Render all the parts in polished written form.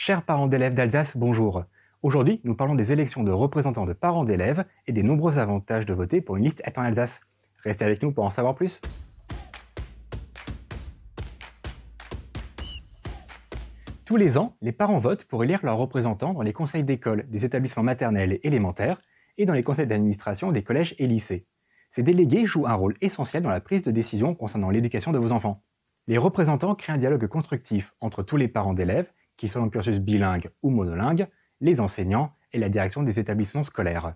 Chers parents d'élèves d'Alsace, bonjour. Aujourd'hui, nous parlons des élections de représentants de parents d'élèves et des nombreux avantages de voter pour une liste Être en Alsace. Restez avec nous pour en savoir plus. Tous les ans, les parents votent pour élire leurs représentants dans les conseils d'école des établissements maternels et élémentaires et dans les conseils d'administration des collèges et lycées. Ces délégués jouent un rôle essentiel dans la prise de décision concernant l'éducation de vos enfants. Les représentants créent un dialogue constructif entre tous les parents d'élèves, qu'ils soient en cursus bilingue ou monolingue, les enseignants et la direction des établissements scolaires.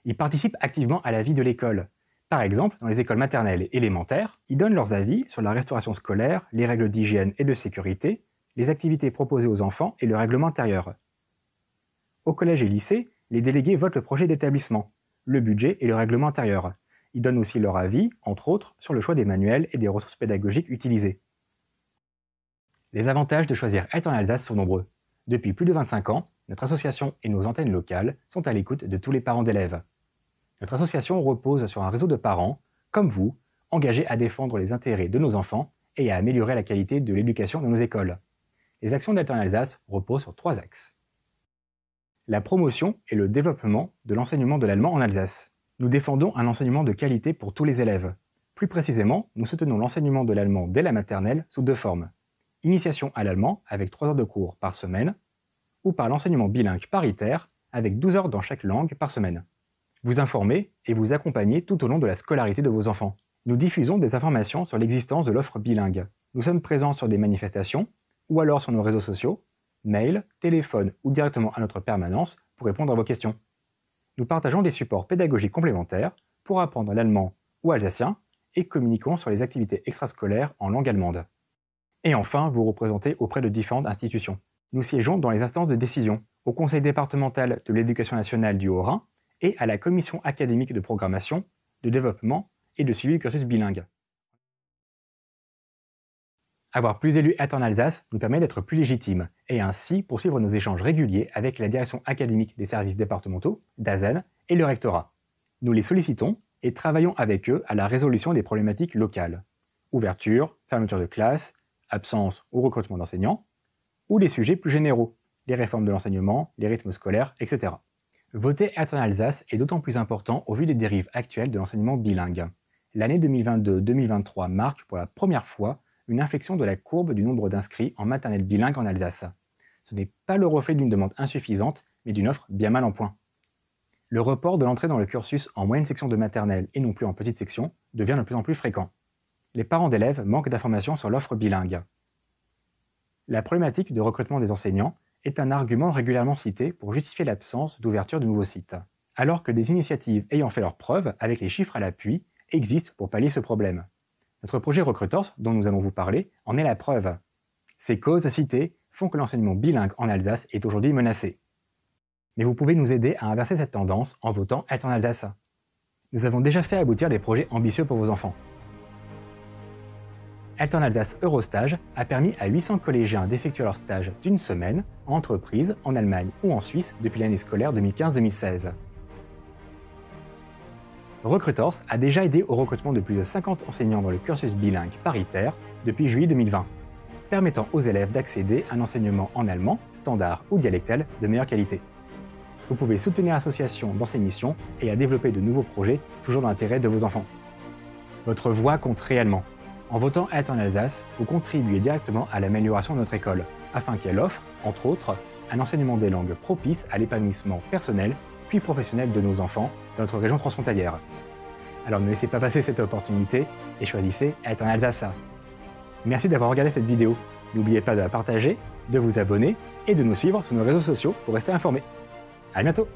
Ils participent activement à la vie de l'école. Par exemple, dans les écoles maternelles et élémentaires, ils donnent leurs avis sur la restauration scolaire, les règles d'hygiène et de sécurité, les activités proposées aux enfants et le règlement intérieur. Au collège et lycée, les délégués votent le projet d'établissement, le budget et le règlement intérieur. Ils donnent aussi leur avis, entre autres, sur le choix des manuels et des ressources pédagogiques utilisées. Les avantages de choisir Être en Alsace sont nombreux. Depuis plus de 25 ans, notre association et nos antennes locales sont à l'écoute de tous les parents d'élèves. Notre association repose sur un réseau de parents, comme vous, engagés à défendre les intérêts de nos enfants et à améliorer la qualité de l'éducation de nos écoles. Les actions d'Être en Alsace reposent sur 3 axes. La promotion et le développement de l'enseignement de l'allemand en Alsace. Nous défendons un enseignement de qualité pour tous les élèves. Plus précisément, nous soutenons l'enseignement de l'allemand dès la maternelle sous 2 formes. Initiation à l'allemand avec 3 heures de cours par semaine, ou par l'enseignement bilingue paritaire avec 12 heures dans chaque langue par semaine. Vous informez et vous accompagnez tout au long de la scolarité de vos enfants. Nous diffusons des informations sur l'existence de l'offre bilingue. Nous sommes présents sur des manifestations, ou alors sur nos réseaux sociaux, mail, téléphone ou directement à notre permanence pour répondre à vos questions. Nous partageons des supports pédagogiques complémentaires pour apprendre l'allemand ou alsacien et communiquons sur les activités extrascolaires en langue allemande. Et enfin, vous représentez auprès de différentes institutions. Nous siégeons dans les instances de décision, au Conseil départemental de l'éducation nationale du Haut-Rhin et à la Commission académique de programmation, de développement et de suivi du cursus bilingue. Avoir plus d'élus Être en Alsace nous permet d'être plus légitimes et ainsi poursuivre nos échanges réguliers avec la direction académique des services départementaux, DAZEN et le rectorat. Nous les sollicitons et travaillons avec eux à la résolution des problématiques locales. Ouverture, fermeture de classe, absence ou recrutement d'enseignants, ou les sujets plus généraux, les réformes de l'enseignement, les rythmes scolaires, etc. Voter Être en Alsace est d'autant plus important au vu des dérives actuelles de l'enseignement bilingue. L'année 2022-2023 marque pour la première fois une inflexion de la courbe du nombre d'inscrits en maternelle bilingue en Alsace. Ce n'est pas le reflet d'une demande insuffisante, mais d'une offre bien mal en point. Le report de l'entrée dans le cursus en moyenne section de maternelle et non plus en petite section devient de plus en plus fréquent. Les parents d'élèves manquent d'informations sur l'offre bilingue. La problématique de recrutement des enseignants est un argument régulièrement cité pour justifier l'absence d'ouverture de nouveaux sites, alors que des initiatives ayant fait leurs preuves, avec les chiffres à l'appui, existent pour pallier ce problème. Notre projet Recrutors, dont nous allons vous parler, en est la preuve. Ces causes citées font que l'enseignement bilingue en Alsace est aujourd'hui menacé. Mais vous pouvez nous aider à inverser cette tendance en votant Être en Alsace. Nous avons déjà fait aboutir des projets ambitieux pour vos enfants. Être en Alsace Eurostage a permis à 800 collégiens d'effectuer leur stage d'une semaine en entreprise, en Allemagne ou en Suisse depuis l'année scolaire 2015-2016. Recrutors a déjà aidé au recrutement de plus de 50 enseignants dans le cursus bilingue paritaire depuis juillet 2020, permettant aux élèves d'accéder à un enseignement en allemand, standard ou dialectal de meilleure qualité. Vous pouvez soutenir l'association dans ses missions et à développer de nouveaux projets toujours dans l'intérêt de vos enfants. Votre voix compte réellement. En votant Être en Alsace, vous contribuez directement à l'amélioration de notre école, afin qu'elle offre, entre autres, un enseignement des langues propice à l'épanouissement personnel puis professionnel de nos enfants dans notre région transfrontalière. Alors ne laissez pas passer cette opportunité et choisissez Être en Alsace. Merci d'avoir regardé cette vidéo. N'oubliez pas de la partager, de vous abonner et de nous suivre sur nos réseaux sociaux pour rester informés. À bientôt!